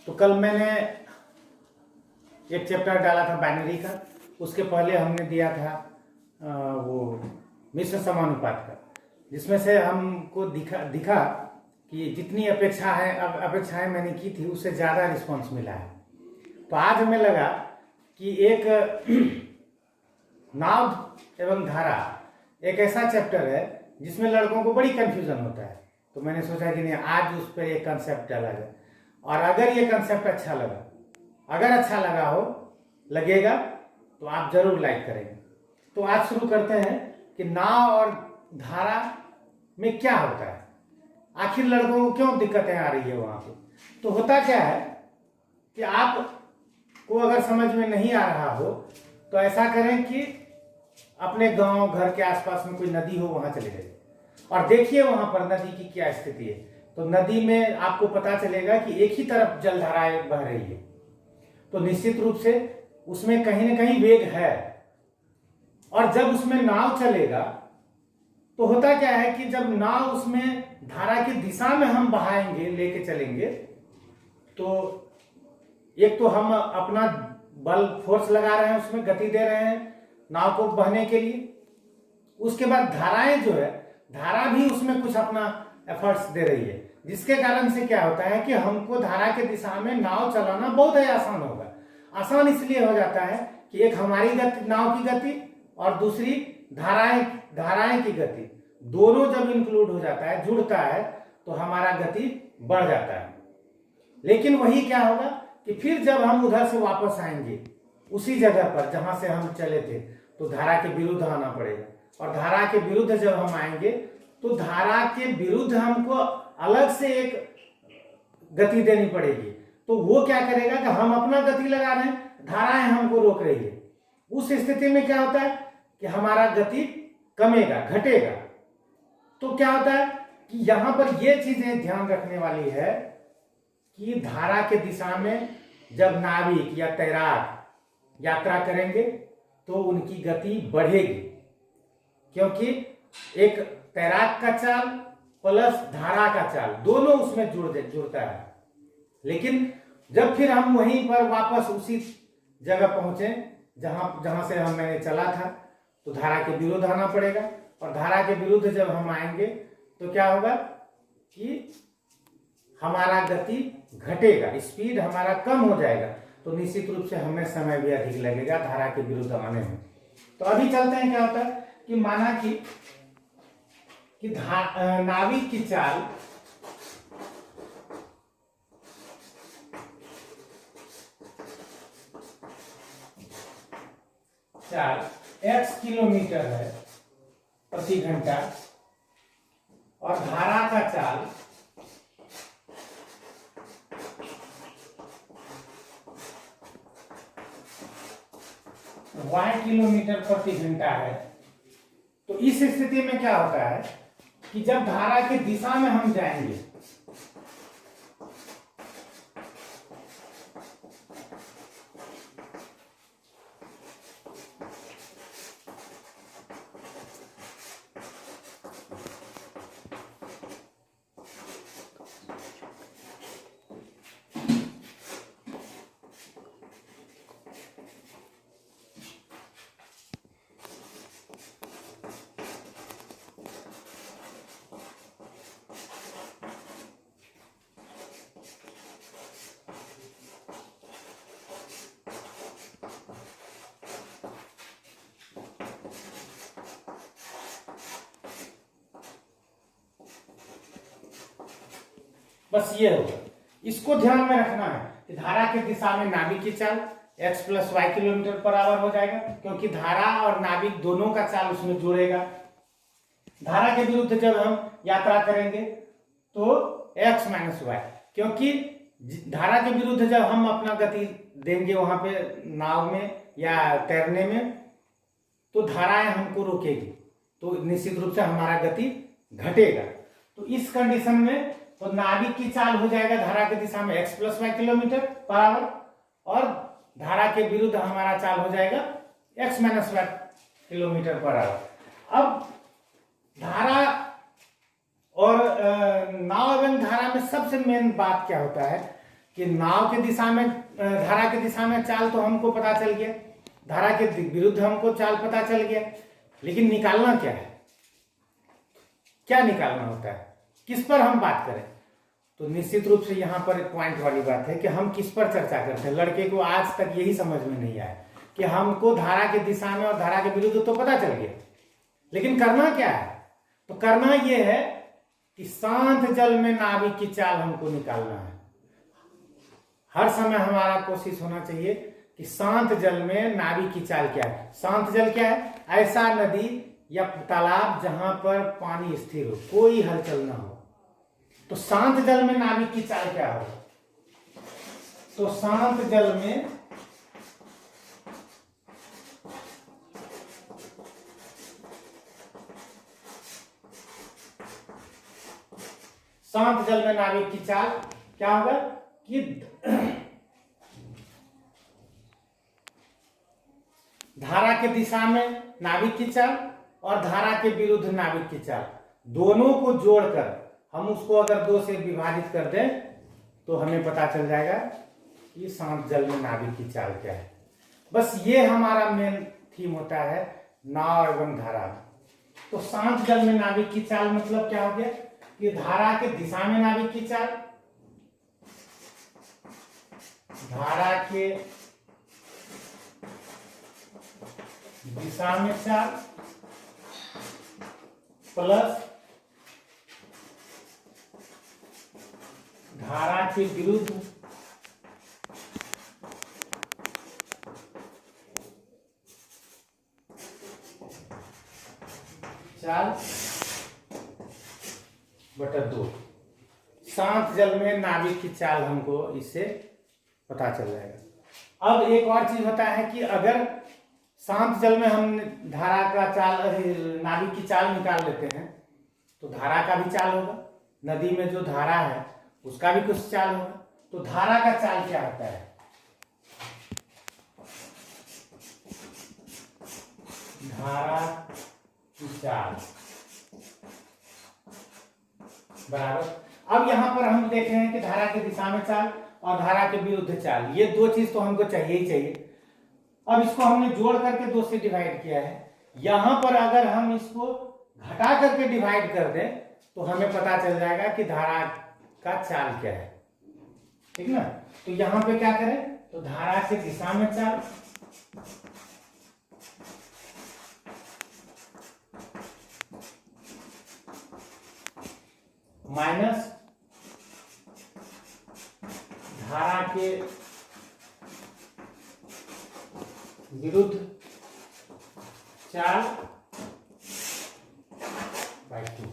तो कल मैंने एक चैप्टर डाला था बाइनरी का, उसके पहले हमने दिया था वो मिश्र समानुपात का, जिसमें से हमको दिखा कि जितनी अपेक्षाएं मैंने की थी उससे ज़्यादा रिस्पांस मिला है। तो आज हमें लगा कि एक नाव एवं धारा एक ऐसा चैप्टर है जिसमें लड़कों को बड़ी कंफ्यूजन होता है। तो मैंने सोचा कि नहीं, आज उस पर एक कंसेप्ट डाला जाए, और अगर ये कंसेप्ट अच्छा लगा लगेगा तो आप जरूर लाइक करेंगे। तो आज शुरू करते हैं कि नाव और धारा में क्या होता है, आखिर लड़कों को क्यों दिक्कतें आ रही है वहां पे। तो होता क्या है कि आपको अगर समझ में नहीं आ रहा हो तो ऐसा करें कि अपने गांव घर के आसपास में कोई नदी हो, वहां चले जाइए और देखिए वहां पर नदी की क्या स्थिति है। तो नदी में आपको पता चलेगा कि एक ही तरफ जलधाराएं बह रही है, तो निश्चित रूप से उसमें कहीं ना कहीं वेग है। और जब उसमें नाव चलेगा तो होता क्या है कि जब नाव उसमें धारा की दिशा में हम बहाएंगे, लेके चलेंगे, तो एक तो हम अपना बल फोर्स लगा रहे हैं, उसमें गति दे रहे हैं नाव को बहने के लिए। उसके बाद धाराएं जो है, धारा भी उसमें कुछ अपना एफर्ट्स दे रही है, जिसके कारण से क्या होता है कि हमको धारा के दिशा में नाव चलाना बहुत ही आसान होगा। आसान इसलिए हो जाता है कि एक हमारी गति, नाव की गति, और दूसरी धाराएं की गति, दोनों जब इंक्लूड हो जाता है, जुड़ता है, तो हमारा गति बढ़ जाता है। लेकिन वही क्या होगा कि फिर जब हम उधर से वापस आएंगे उसी जगह पर जहां से हम चले थे, तो धारा के विरुद्ध आना पड़ेगा। और धारा के विरुद्ध जब हम आएंगे तो धारा के विरुद्ध हमको अलग से एक गति देनी पड़ेगी। तो वो क्या करेगा कि हम अपना गति लगा रहे हैं, धाराएं हमको रोक रही है। उस स्थिति में क्या होता है कि हमारा गति कमेगा, घटेगा। तो क्या होता है कि यहां पर ये चीजें ध्यान रखने वाली है कि धारा के दिशा में जब नाविक या तैराक यात्रा करेंगे तो उनकी गति बढ़ेगी, क्योंकि एक तैराक का चाल प्लस धारा का चाल दोनों उसमें जुड़ता है। लेकिन जब फिर हम वहीं पर वापस उसी जगह पहुंचे जहां से मैंने चला था, तो धारा के विरुद्ध आना पड़ेगा। और धारा के विरुद्ध जब हम आएंगे तो क्या होगा कि हमारा गति घटेगा, स्पीड हमारा कम हो जाएगा। तो निश्चित रूप से हमें समय भी अधिक लगेगा धारा के विरुद्ध आने में। तो अभी चलते हैं, क्या होता है कि माना कि नाविक की चाल x किलोमीटर है प्रति घंटा, और धारा का चाल y किलोमीटर प्रति घंटा है। तो इस स्थिति में क्या होता है कि जब धारा की दिशा में हम जाएंगे बस ये होगा, इसको ध्यान में रखना है कि धारा की दिशा में नाविक की चाल x + y kilometre per hour हो जाएगा, क्योंकि धारा और नाविक दोनों का चाल उसमें जुड़ेगा। धारा के विरुद्ध जब हम यात्रा करेंगे तो x - y, क्योंकि धारा के विरुद्ध जब हम अपना गति देंगे वहां पे नाव में या तैरने में, तो धाराएं हमको रोकेगी, तो निश्चित रूप से हमारा गति घटेगा। तो इस कंडीशन में तो नाविक की चाल हो जाएगा धारा की दिशा में x + y kilometre per hour, और धारा के विरुद्ध हमारा चाल हो जाएगा x - y kilometre per hour. अब धारा और नाव एवं धारा में सबसे मेन बात क्या होता है कि नाव के दिशा में धारा के दिशा में चाल तो हमको पता चल गया, धारा के विरुद्ध हमको चाल पता चल गया, लेकिन निकालना क्या है, क्या निकालना होता है, किस पर हम बात करें? तो निश्चित रूप से यहाँ पर एक पॉइंट वाली बात है कि हम किस पर चर्चा करते हैं। लड़के को आज तक यही समझ में नहीं आया कि हमको धारा के दिशा में और धारा के विरुद्ध तो पता चल गया, लेकिन करना क्या है? तो करना यह है कि शांत जल में नाविक की चाल हमको निकालना है। हर समय हमारा कोशिश होना चाहिए कि शांत जल में नाविक की चाल क्या है। शांत जल क्या है? ऐसा नदी या तालाब जहां पर पानी स्थिर हो, कोई हलचल ना हो। तो शांत जल में नाविक की चाल क्या हो? तो शांत जल में नाविक की चाल क्या होगा कि धारा के दिशा में नाविक की चाल और धारा के विरुद्ध नाविक की चाल, दोनों को जोड़कर हम उसको अगर 2 से विभाजित कर दें तो हमें पता चल जाएगा कि शांत जल में नाविक की चाल क्या है। बस ये हमारा मेन थीम होता है नाव एवं धारा। तो शांत जल में नाविक की चाल मतलब क्या हो गया कि धारा के दिशा में नाविक की चाल, धारा के दिशा में चाल प्लस धारा के विरुद्ध चाल बटा 2। शांत जल में नाविक की चाल हमको इससे पता चल जाएगा। अब एक और चीज होता है कि अगर शांत जल में हम धारा का चाल नाविक की चाल निकाल लेते हैं तो धारा का भी चाल होगा, नदी में जो धारा है उसका भी कुछ चाल होगा। तो धारा का चाल क्या होता है? धारा की चाल बराबर। अब यहां पर हम देख रहे हैं कि धारा के दिशा में चाल और धारा के विरुद्ध चाल, ये 2 चीज तो हमको चाहिए ही चाहिए। अब इसको हमने जोड़ करके 2 से डिवाइड किया है। यहां पर अगर हम इसको घटा करके डिवाइड कर दें तो हमें पता चल जाएगा कि धारा का चाल क्या है, ठीक ना। तो यहां पे क्या करें, तो धारा के दिशा में चाल माइनस धारा के विरुद्ध चाल बाय 2।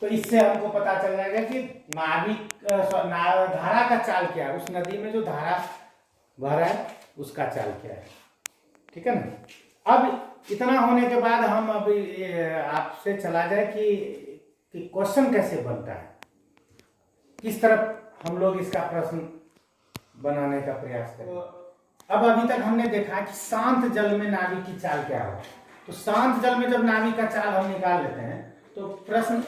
तो इससे हमको पता चल जाएगा कि धारा का चाल क्या है, उस नदी में जो धारा बह रहा है उसका चाल क्या है, ठीक है ना। अब इतना होने के बाद हम अब आपसे चला जाए कि क्वेश्चन कैसे बनता है, किस तरफ हम लोग इसका प्रश्न बनाने का प्रयास करें। अब अभी तक हमने देखा कि शांत जल में नाविक की चाल क्या हो। तो शांत जल में जब नाविक का चाल हम निकाल लेते हैं तो प्रश्न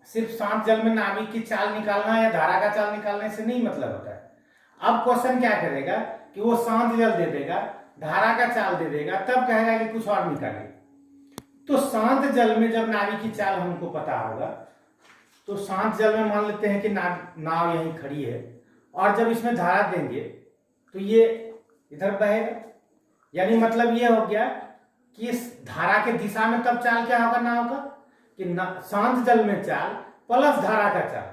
सिर्फ शांत जल में नाविक की चाल निकालना या धारा का चाल निकालने से नहीं मतलब होता है। अब क्वेश्चन क्या करेगा कि वो शांत जल दे देगा, धारा का चाल दे देगा, तब कहेगा कि कुछ और निकालिए। तो शांत जल में जब नाविक की चाल हमको पता होगा तो शांत जल में मान लेते हैं कि नाव यहीं खड़ी है और जब इसमें धारा देंगे तो ये इधर बहेगा, यानी मतलब ये हो गया कि इस धारा के दिशा में तब चाल क्या होगा नाव का कि शांत जल में चाल प्लस धारा का चाल,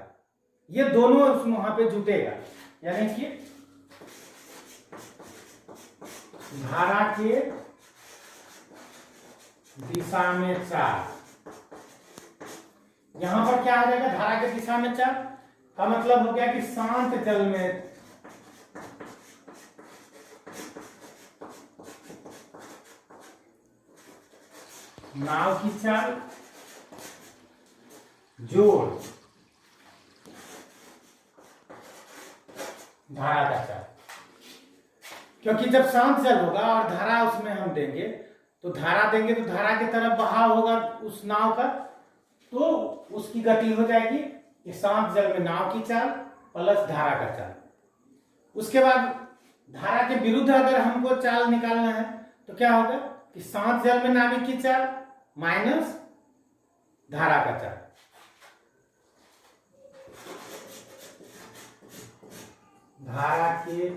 ये दोनों वहां पे जुटेगा, यानी कि धारा के दिशा में चाल। यहां पर क्या आ जाएगा, धारा के दिशा में चाल का मतलब हो गया कि शांत जल में नाव की चाल जोड़ धारा का चाल। क्योंकि जब शांत जल होगा और धारा उसमें हम देंगे तो धारा देंगे तो धारा की तरफ बहाव होगा उस नाव का, तो उसकी गति हो जाएगी कि शांत जल में नाव की चाल प्लस धारा का चाल। उसके बाद धारा के विरुद्ध अगर हमको चाल निकालना है तो क्या होगा कि शांत जल में नाविक की चाल माइनस धारा का चाल। धारा के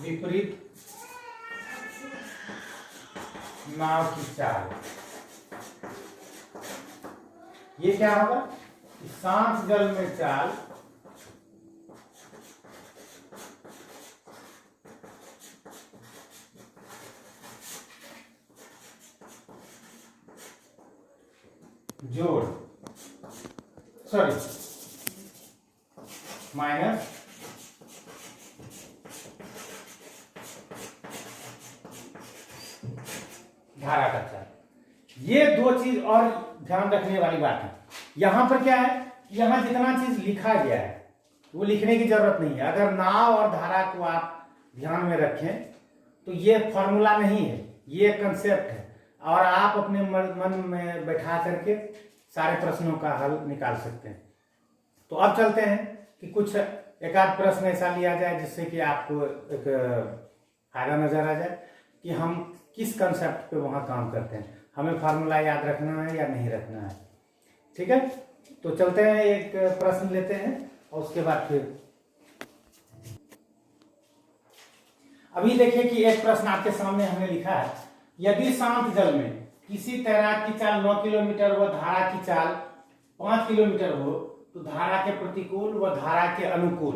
विपरीत नाव की चाल। ये क्या होगा कि शांत जल में चाल जोड़ माइनस धारा का चाल। ये दो चीज और ध्यान रखने वाली बात है। यहां पर क्या है, यहां जितना चीज लिखा गया है वो लिखने की जरूरत नहीं है। अगर नाव और धारा को आप ध्यान में रखें तो ये फॉर्मूला नहीं है, ये कंसेप्ट है और आप अपने मन में बैठा करके सारे प्रश्नों का हल निकाल सकते हैं। तो अब चलते हैं कि कुछ एक आध प्रश्न ऐसा लिया जाए जिससे कि आपको एक फायदा नजर आ जाए कि हम किस कंसेप्ट पे वहां काम करते हैं, हमें फार्मूला याद रखना है या नहीं रखना है। ठीक है, तो चलते हैं, एक प्रश्न लेते हैं और उसके बाद फिर अभी देखिए कि एक प्रश्न आपके सामने हमने लिखा है, यदि शांत जल में किसी तैराक की चाल 9 किलोमीटर व धारा की चाल 5 किलोमीटर हो तो धारा के प्रतिकूल व धारा के अनुकूल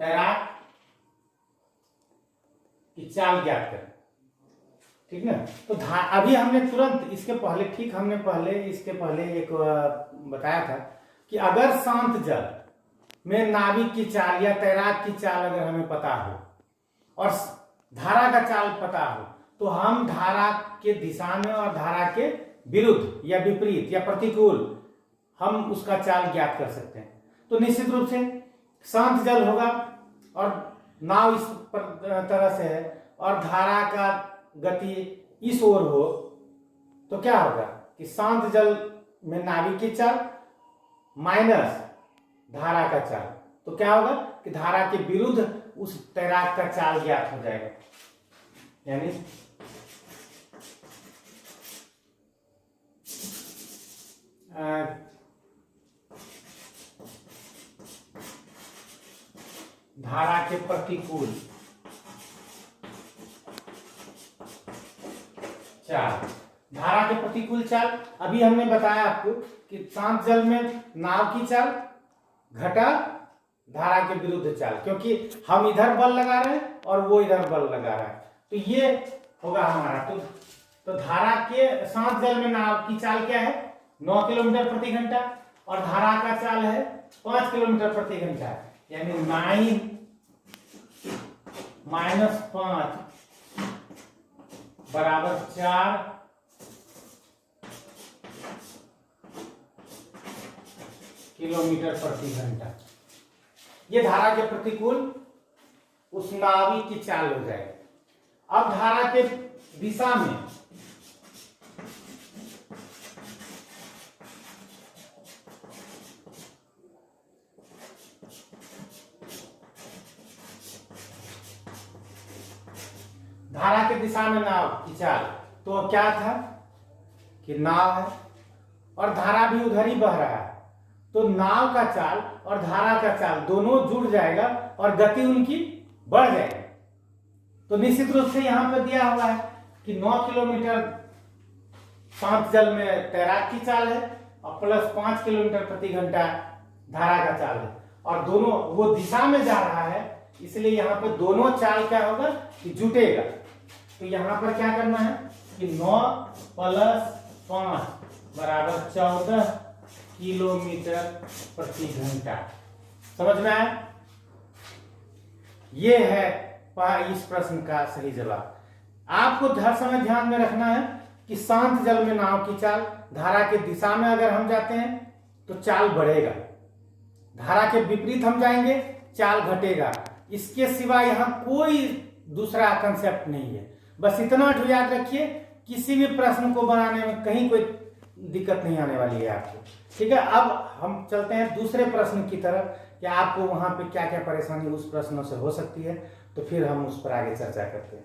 तैराक की चाल ज्ञात करें। ठीक ना, तो अभी हमने तुरंत इसके पहले एक बताया था कि अगर शांत जल में नाविक की चाल या तैराक की चाल अगर हमें पता हो और धारा का चाल पता हो तो हम धारा के दिशा में और धारा के विरुद्ध या विपरीत या प्रतिकूल हम उसका चाल ज्ञात कर सकते हैं। तो निश्चित रूप से शांत जल होगा और नाव इस तरह से है और धारा का गति इस ओर हो तो क्या होगा कि शांत जल में नाविक की चाल माइनस धारा का चाल, तो क्या होगा कि धारा के विरुद्ध उस तैराक का चाल ज्ञात हो जाएगा। यानी धारा के प्रतिकूल चाल, धारा के प्रतिकूल चाल अभी हमने बताया आपको कि शांत जल में नाव की चाल घटा धारा के विरुद्ध चाल, क्योंकि हम इधर बल लगा रहे हैं और वो इधर बल लगा रहा है, तो ये होगा हमारा। तो धारा के शांत जल में नाव की चाल क्या है 9 किलोमीटर प्रति घंटा और धारा का चाल है 5 किलोमीटर प्रति घंटा, यानी 9 माइनस 5 बराबर 4 किलोमीटर प्रति घंटा। ये धारा के प्रतिकूल उस नाविक की चाल हो जाएगी। अब धारा के दिशा में नाव की चाल, तो क्या था कि नाव है और धारा भी उधर ही बह रहा है, तो नाव का चाल और धारा का चाल दोनों जुड़ जाएगा और गति उनकी बढ़ जाएगी। तो निश्चित रूप से यहां पर दिया हुआ है कि 9 किलोमीटर शांत जल में तैराक की चाल है और प्लस 5 किलोमीटर प्रति घंटा धारा का चाल है और दोनों वो दिशा में जा रहा है, इसलिए यहाँ पर दोनों चाल क्या होगा कि जुटेगा। तो यहाँ पर क्या करना है कि 9 प्लस 5 बराबर 14 किलोमीटर प्रति घंटा। समझ में आया? ये है इस प्रश्न का सही जवाब। आपको हर समय ध्यान में रखना है कि शांत जल में नाव की चाल, धारा के दिशा में अगर हम जाते हैं तो चाल बढ़ेगा, धारा के विपरीत हम जाएंगे चाल घटेगा। इसके सिवा यहाँ कोई दूसरा कंसेप्ट नहीं है। बस इतना याद रखिए किसी भी प्रश्न को बनाने में कहीं कोई दिक्कत नहीं आने वाली है आपको। ठीक है, अब हम चलते हैं दूसरे प्रश्न की तरफ कि आपको वहां पे क्या क्या परेशानी उस प्रश्नों से हो सकती है, तो फिर हम उस पर आगे चर्चा करते हैं।